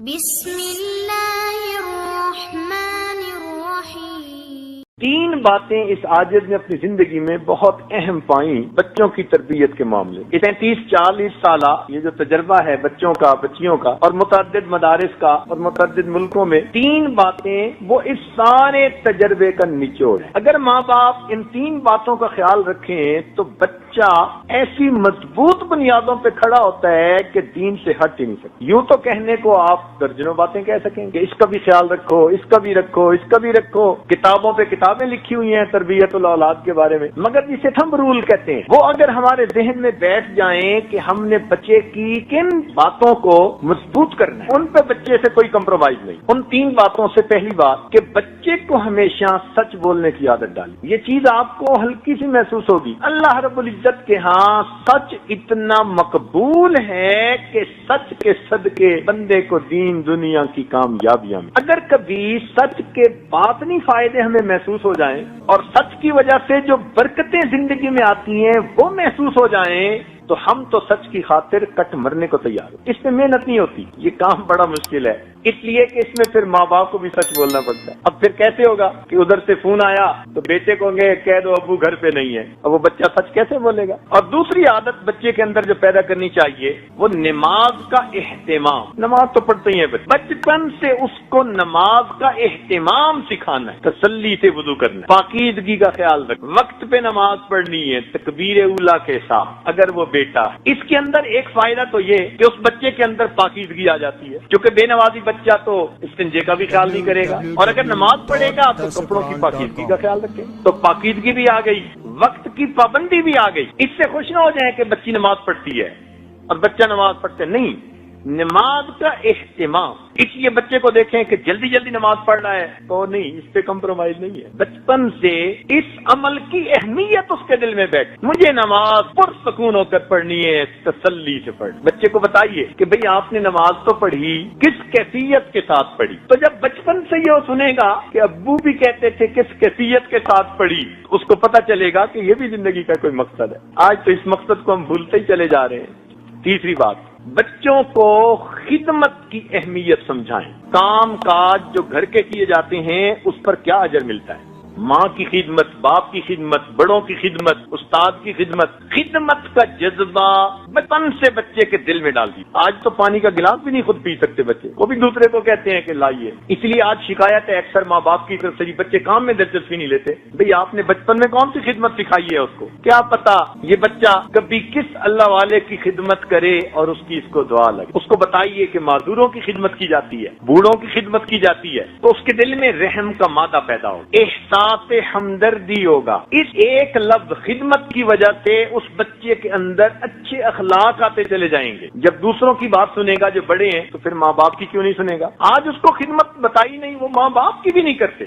بسم اللہ الرحمن الرحیم۔ تین باتیں اس عاجز نے اپنی زندگی میں بہت اہم پائیں بچوں کی تربیت کے معاملے۔ 35-40 سالہ یہ جو تجربہ ہے بچوں کا، بچیوں کا اور متعدد مدارس کا اور متعدد ملکوں میں، تین باتیں وہ اس سارے تجربے کا نچوڑ ہے۔ اگر ماں باپ ان تین باتوں کا خیال رکھیں تو بچہ ایسی مضبوط بنیادوں پہ کھڑا ہوتا ہے کہ دین سے ہٹ ہی نہیں سکتا۔ یوں تو کہنے کو آپ درجنوں باتیں کہہ سکیں کہ اس کا بھی خیال رکھو، اس کا بھی رکھو، اس کا بھی رکھو، کتابوں پہ کتابیں لکھی ہوئی ہیں تربیت الاولاد کے بارے میں، مگر جسے تھم رول کہتے ہیں وہ اگر ہمارے ذہن میں بیٹھ جائیں کہ ہم نے بچے کی کن باتوں کو مضبوط کرنا ہے، ان پہ بچے سے کوئی کمپرومائز نہیں۔ ان تین باتوں سے پہلی بات کہ بچے کو ہمیشہ سچ بولنے کی عادت ڈالی۔ یہ چیز آپ کو ہلکی سی محسوس ہوگی، اللہ رب العزت کے ہاں سچ اتنا مقبول ہے کہ سچ کے صدقے بندے کو دین دنیا کی کامیابیاں میں، اگر کبھی سچ کے باطنی فائدے ہمیں محسوس ہو جائیں اور سچ کی وجہ سے جو برکتیں زندگی میں آتی ہیں وہ محسوس ہو جائیں تو ہم تو سچ کی خاطر کٹ مرنے کو تیار ہو۔ اس میں محنت نہیں ہوتی، یہ کام بڑا مشکل ہے، اس لیے کہ اس میں پھر ماں باپ کو بھی سچ بولنا پڑتا ہے۔ اب پھر کیسے ہوگا کہ ادھر سے فون آیا تو بیٹے کو کہہ دو ابو گھر پہ نہیں ہے، اب وہ بچہ سچ کیسے بولے گا؟ اور دوسری عادت بچے کے اندر جو پیدا کرنی چاہیے وہ نماز کا اہتمام۔ نماز تو پڑھتے ہی ہیں بچپن سے اس کو نماز کا اہتمام سکھانا ہے، تسلی سے وضو کرنا ہے، پاکیزگی کا خیال رکھنا، وقت پہ نماز پڑھنی ہے تکبیر اولیٰ کے ساتھ اگر وہ بیٹا۔ اس کے اندر ایک فائدہ تو یہ کہ اس بچے کے اندر پاکیزگی آ جاتی ہے، کیونکہ بے نمازی بچہ تو استنجے کا بھی خیال نہیں کرے گا، اور اگر نماز پڑھے گا تو کپڑوں کی پاکیزگی کا خیال رکھے، تو پاکیزگی بھی آ گئی، وقت کی پابندی بھی آ گئی۔ اس سے خوش نہ ہو جائیں کہ بچی نماز پڑھتی ہے اور بچہ نماز پڑھتے نہیں، نماز کا اہتمام۔ اس لیے بچے کو دیکھیں کہ جلدی جلدی نماز پڑھ رہا ہے تو نہیں، اس پہ کمپرومائز نہیں ہے۔ بچپن سے اس عمل کی اہمیت اس کے دل میں بیٹھ، مجھے نماز پرسکون ہو کر پڑھنی ہے، تسلی سے پڑھ۔ بچے کو بتائیے کہ بھئی آپ نے نماز تو پڑھی، کس کیفیت کے ساتھ پڑھی؟ تو جب بچپن سے یہ سنے گا کہ ابو بھی کہتے تھے کس کیفیت کے ساتھ پڑھی، اس کو پتہ چلے گا کہ یہ بھی زندگی کا کوئی مقصد ہے۔ آج تو اس مقصد کو ہم بھولتے ہی چلے جا رہے ہیں۔ تیسری بات، بچوں کو خدمت کی اہمیت سمجھائیں۔ کام کاج جو گھر کے کیے جاتے ہیں اس پر کیا اجر ملتا ہے؟ ماں کی خدمت، باپ کی خدمت، بڑوں کی خدمت، استاد کی خدمت، خدمت کا جذبہ بچپن سے بچے کے دل میں ڈال دی۔ آج تو پانی کا گلاس بھی نہیں خود پی سکتے بچے، وہ بھی دوسرے کو کہتے ہیں کہ لائیے۔ اس لیے آج شکایت ہے اکثر ماں باپ کی طرف سے، بچے کام میں دلچسپی نہیں لیتے۔ بھئی آپ نے بچپن میں کون سی خدمت سکھائی ہے اس کو؟ کیا پتا یہ بچہ کبھی کس اللہ والے کی خدمت کرے اور اس کی اس کو دعا لگے۔ اس کو بتائیے کہ معذوروں کی خدمت کی جاتی ہے، بوڑھوں کی خدمت کی جاتی ہے، تو اس کے دل میں رحم کا مادہ پیدا ہو، احساس ہمدردی ہوگا۔ اس ایک لفظ خدمت کی وجہ سے اس بچے کے اندر اچھے اخلاق آتے چلے جائیں گے۔ جب دوسروں کی بات سنے گا جو بڑے ہیں تو پھر ماں باپ کی کیوں نہیں سنے گا؟ آج اس کو خدمت بتائی نہیں، وہ ماں باپ کی بھی نہیں کرتے۔